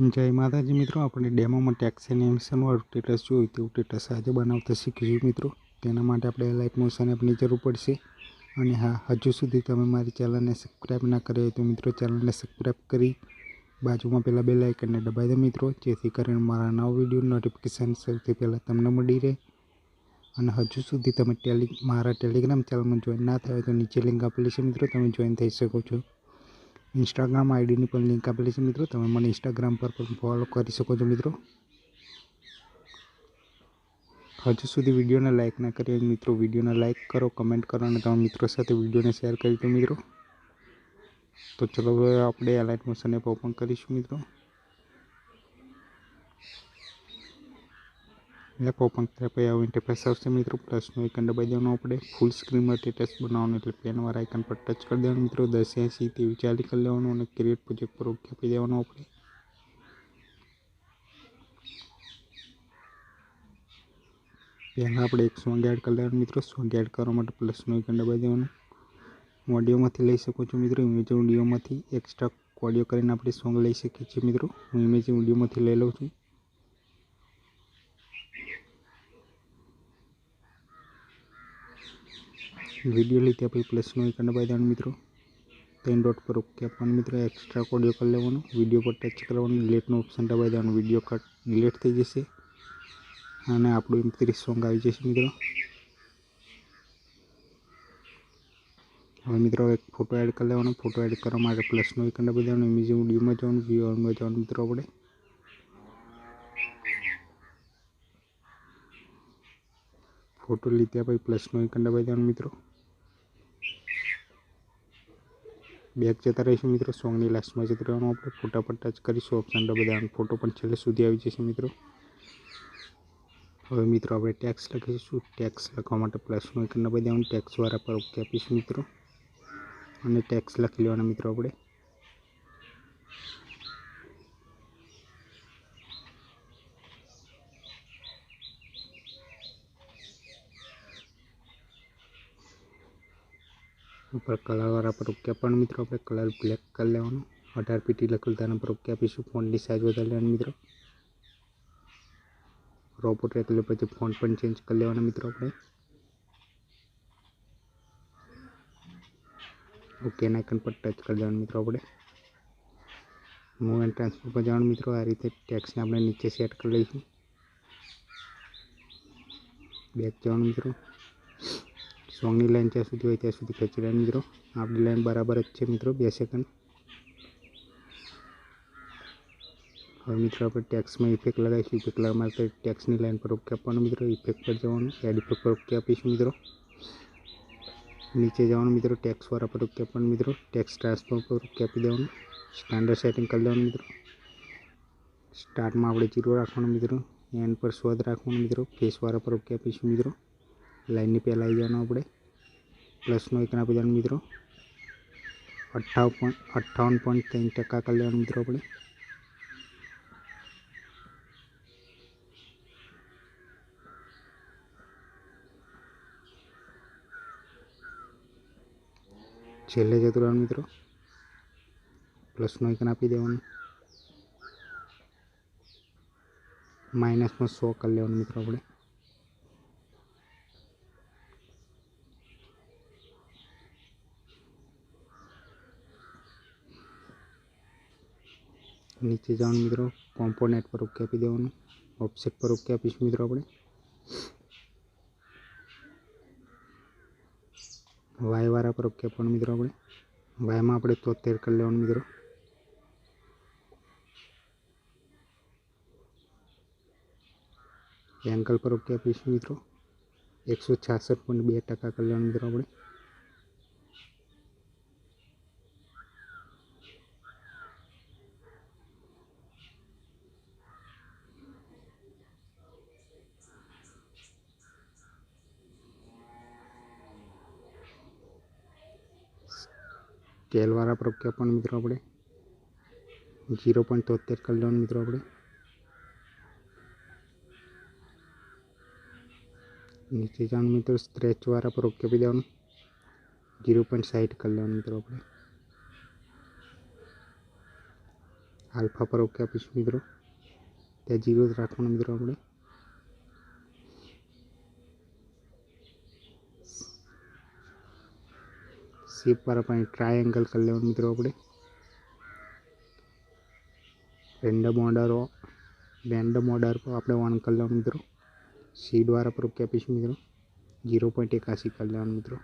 जय माताजी मित्रों, अपने डेमो में टेक्स एनिमेशन वाळुं स्टेटस जोयुं तेवुं स्टेटस आज बनावता शीखीशुं मित्रों। तेना माटे आपणे अलाइट मोशन एपनी जरूर पड़शे। अने हाँ, हजू सुधी तमे मारी चेनलने सब्सक्राइब न करे तो मित्रों चेनलने सब्सक्राइब करी बाजुमां पेला बेल आइकनने दबावी दो मित्रों, जेथी करीने मारा नवा विडियो नोटिफिकेशन सौथी पहेला तमने मळी रहे। अने हजू सुधी तमे मारा टेलिग्राम चेनल में जॉइन ना थया तो नीचे लिंक आपेली छे मित्रों, तमे जॉइन थई शको छो। इंस्टाग्राम आईडी नी पण लिंक आपेली छे मित्रों, तमे मने इंस्टाग्राम पर पण फॉलो करी शको छो मित्रों। हजू सुधी विडियो ने लाइक ना करी मित्रों, विडियो ने लाइक करो, कमेंट करो और तमारा मित्रों साथे विडियो ने शेर करी दो मित्रों। तो चलो हवे आपणे अलाइट मोशन एप ओपन करीशुं मित्रों। एप ओपन कर्या पछी आवुं इंटरफेस आवशे मित्रों। प्लसनुं आइकन दबावी देवानुं आपणे। फूल स्क्रीन में स्टेटस बनाववानुं एटले पेन वाळा आइकन पर टच कर देवानुं मित्रों। 1080 तेवी चालू कर लेवानुं अने क्रिएट प्रोजेक्ट पर ओके आपी देवानुं आपणे। पहला आपणे एक सॉन्ग एड कर लेवानुं मित्रों। सॉन्ग एड करवा माटे प्लसनुं आइकन दबावी देवानुं। ऑडियोमांथी लई शको छो मित्रों। इमेज ऑडियोमांथी एक्स्ट्रा ऑडियो करीने आपणे सॉन्ग लई शकीए छीए मित्रों। हुं इमेज ऑडियोमांथी लई लઉં છું। वीडियो लीधा पछी प्लसनुं आइकन दबावी देवानुं मित्रों। 3 डॉट पर ओके आपवानुं मित्रों। एक्स्ट्रा ऑडियो कर लेवानुं। विडियो पर टच करवानुं। डिलीटनुं ऑप्शन दबावी देवानुं। विडियो कट डिलीट थई जशे अने आपणुं MP3 सॉन्ग आई जशे मित्रों। हवे मित्रों एक फोटो एड कर लेवानो। फोटो एड करवा माटे प्लसनुं आइकन दबावी देवानुं। इमेज ऑडियोमां जवानुं। व्यू में जवानुं मित्रों आपणे। फोटो लीधा पछी प्लसनुं आइकन दबावी देवानुं मित्रों। बैक जता रहीशुं मित्रों। सॉन्गनी लास्टमां जता रहेवानुं आपणे। फोटा पर टच करीशुं, ऑप्शन दबावी देवानुं। फोटो पण छेल्ले सुधी आवी जशे मित्रों। हवे मित्रों आपणे टेक्स लखीशुं। टेक्स लखवा माटे प्लसनुं आइकन दबावी देवानुं। टेक्स वाळा पर ओके आपीशुं मित्रों अने टेक्स लखी लेवाना मित्रों आपणे। ऊपर कलर वाला पर ओके आपवानुं मित्रों आपणे। कलर ब्लेक कर लेवानुं। 18 पीटी लखेલું તેના पर ओके आपीशुं। फोन्टनी साइज વધારી લેવાની मित्रों। रो पोर्ट्रेट એટલે પછી ફોન્ટ પણ ચેન્જ કરી લેવાના मित्रों આપણે। ओके ના આઇકન પર ટચ કરી દેવાનું मित्रों આપણે। मूव एंड ट्रांसफर पर જવાનું मित्रों। आ रीते टेक्स्टने આપણે નીચે સેટ કરી લઈશું। બેક જવાનું मित्रों। सॉन्गनी लाइन ज्यां सुधी होय त्यां सुधी खींची लेવાની मित्रों। आपणी लाइन बराबर ज छे मित्रों। 2 सेकंड। हवे मित्रों आपणे टेक्स्ट में इफेक्ट लगाईशुं। इफेक्ट लगावा माटे टेक्स्टनी लाइन पर ओके आपवानुं मित्रों। इफेक्ट पर जवानुं। एड इफेक्ट पर ओके आपीशुं मित्रों। नीचे जवानुं मित्रों। टेक्स्ट वाळा पर ओके आपवानुं मित्रों। टेक्स्ट ट्रांसफॉर्म पर ओके आपी देवानुं। स्टैंडर्ड सेटिंग कर लेवानुं मित्रों। स्टार्ट में आपणे 0 राखवानुं मित्रों। एंड पर 100 राखवानुं मित्रों। फेस वाळा पर ओके आपीशुं मित्रों। लाइन पहला आई जावानुं आपणे। प्लसनुं आइकन आपी देवानुं मित्रों। 58.3% कर लेवानुं मित्रों आपणे। छेल्ले जतुं रहेवानुं मित्रों। प्लसनुं आइकन आपी देवानुं। माइनस में 100 कर लेवानुं मित्रों आपणे। नीचे जवानुं मित्रों। कॉम्पोनेंट पर ओके आपी देवानुं। ऑफसेट पर ओके आपीशुं मित्रों आपणे। वाय वाळा पर ओके आपवानुं मित्रों आपणे। वाय में आपणे 73 कर लेवानुं मित्रों। एंगल पर ओके आपीशुं मित्रों। 166.2% कर लेवानुं मित्रों आपणे। स्केल वाळा पर ओके आपवानुं मित्रों आपणे। 0.73 कर लेवानुं मित्रों आपणे। नीचे जावानुं मित्रों। स्ट्रेच वाळा पर ओके आपी देवानुं। 0.60 कर लेवानुं मित्रों आपणे। આલ્ફા પર ઓકે આપીશું મિત્રો. ત્યાં 0 જ રાખવાનું મિત્રો. આપણે શેપ વાળા પણ ટ્રાયેંગલ કરી લેવાનું મિત્રો. આપણે રેન્ડમ ઓર્ડર પર આપણે 1 કરી લેવાનું મિત્રો. સીડ વાળા પર ઓકે આપીશું મિત્રો. 0.81 કરી લેવાનું મિત્રો.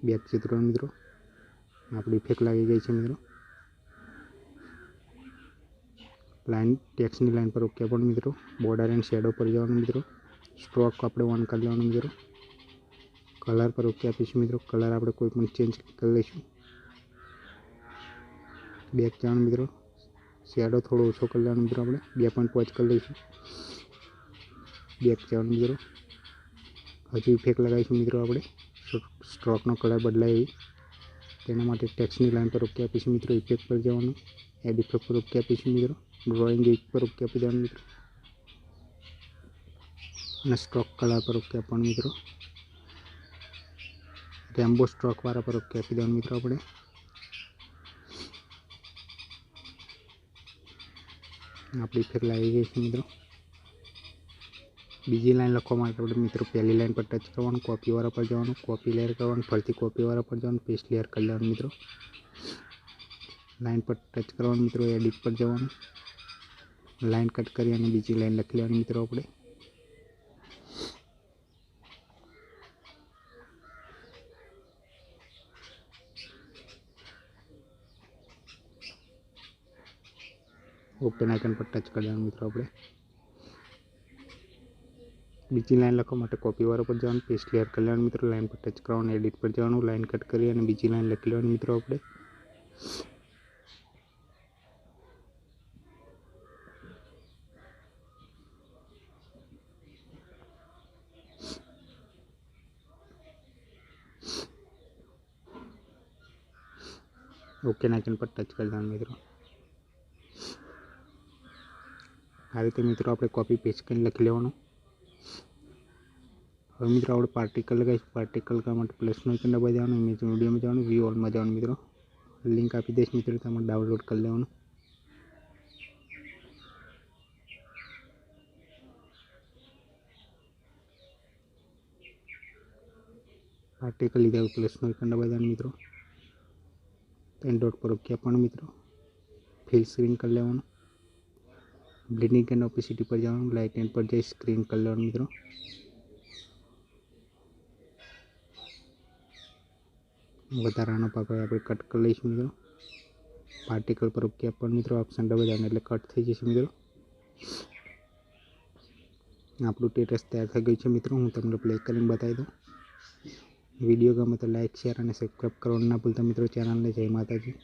બેક ચિત્રો મિત્રો. આપણી ઇફેક્ટ લાગી ગઈ છે મિત્રો. લાઈન ટેક્સની લાઈન પર ઓકે પણ મિત્રો. બોર્ડર એન્ડ શેડો પર જવાનું મિત્રો. સ્ટ્રોક આપણે 1 કરી લેવાનું મિત્રો. કલર પર ઓકે આપીશું મિત્રો. કલર આપણે કોઈ પણ ચેન્જ કરી લઈશું. બેક જવાનું મિત્રો. શેડો થોડો ઓછો કરી લેવાનો મિત્રો. આપણે 2.5 કરી લઈશું. બેક જવાનું મિત્રો. હજુ ઇફેક્ટ લગાવીશું મિત્રો. આપણે સ્ટ્રોકનો કલર બદલાય એવી તેના માટે ટેક્સની લાઈન પર ઓકે આપીશું મિત્રો. ઇફેક્ટ પર જવાનું. એડ ઇફેક્ટ પર ઓકે આપીશું મિત્રો. ડ્રોઈંગ એક પર ઓકે આપી દેવાનું મિત્રો. અને સ્ટ્રોક કલર પર ઓકે આપવાનું મિત્રો. રેમ્બો સ્ટ્રોક વાળા પર ઓકે આપી દેવાનું મિત્રો. આપણે આપણી ઇફેક્ટ લાગી ગઈ છે મિત્રો. બીજી લાઈન લખવા માટે આપણે મિત્રો પહેલી લાઈન પર ટચ કરવાનું. કોપી વાળા પર જવાનું. કોપી લેયર કરવાનું. ફરીથી કોપી વાળા પર જવાનું. પેસ્ટ લેયર કરી લેવાનું મિત્રો. લાઈન પર ટચ કરવાનું મિત્રો. એડિટ પર જવાનું. લાઈન કટ કરી અને બીજી લાઈન લખી લેવાની મિત્રો. આપણે ઓપન આઇકન પર ટચ કરી દેવાનું મિત્રો. આપણે બીજી લાઈન લખવા માટે કોપી વાળા પર જવાનું. પેસ્ટ લેયર કરી લેવાનું મિત્રો. લાઈન પર ટચ કરવાનું. એડિટ પર જવાનું. લાઈન કટ કરી અને બીજી લાઈન લખી લેવાની મિત્રો. આપણે ઓકે આઇકન પર ટચ કરી દેવાનું મિત્રો. આ રીતે મિત્રો આપણે કોપી પેસ્ટ કરીને લખી લેવાનું. હવે મિત્રો આપણે પાર્ટિકલ લગાવીશું. પાર્ટિકલ કરવા માટે પ્લસનો આઇકન દબાવી દેવાનું. ઇમેજ વિડીયોમાં જવાનું. વ્યૂ ઓલમાં જવાનું મિત્રો. લિંક આપી દઈશ મિત્રો. તમારે ડાઉનલોડ કરી લેવાનું. પાર્ટિકલ લીધા પ્લસનો આઇકન દબાવી દેવાનું મિત્રો. 3 ડોટ પર ઓકે આપવાનું મિત્રો. ફિલ સ્ક્રીન કરી લેવાનું. બ્લેન્ડિંગ એન્ડ ઓપેસિટી પર જવાનું. લાઇટ એન્ડ પર જઈ સ્ક્રીન કરી લેવાનું મિત્રો. વધારાનો ભાગ આપણે કટ કરી લઈશું મિત્રો. પાર્ટિકલ પર ઓકે આપવાનું મિત્રો. ઓપ્શન દબાવી દેવાનું એટલે કટ થઈ જશે મિત્રો. આપણું સ્ટેટસ તૈયાર થઈ ગયું છે મિત્રો. હું તમને પ્લે કરીને બતાવી દઉં. વિડીયો ગમે તો લાઈક શેર અને સબસ્ક્રાઈબ કરવાનું ના ભૂલતા મિત્રો. ચેનલને જય માતાજી.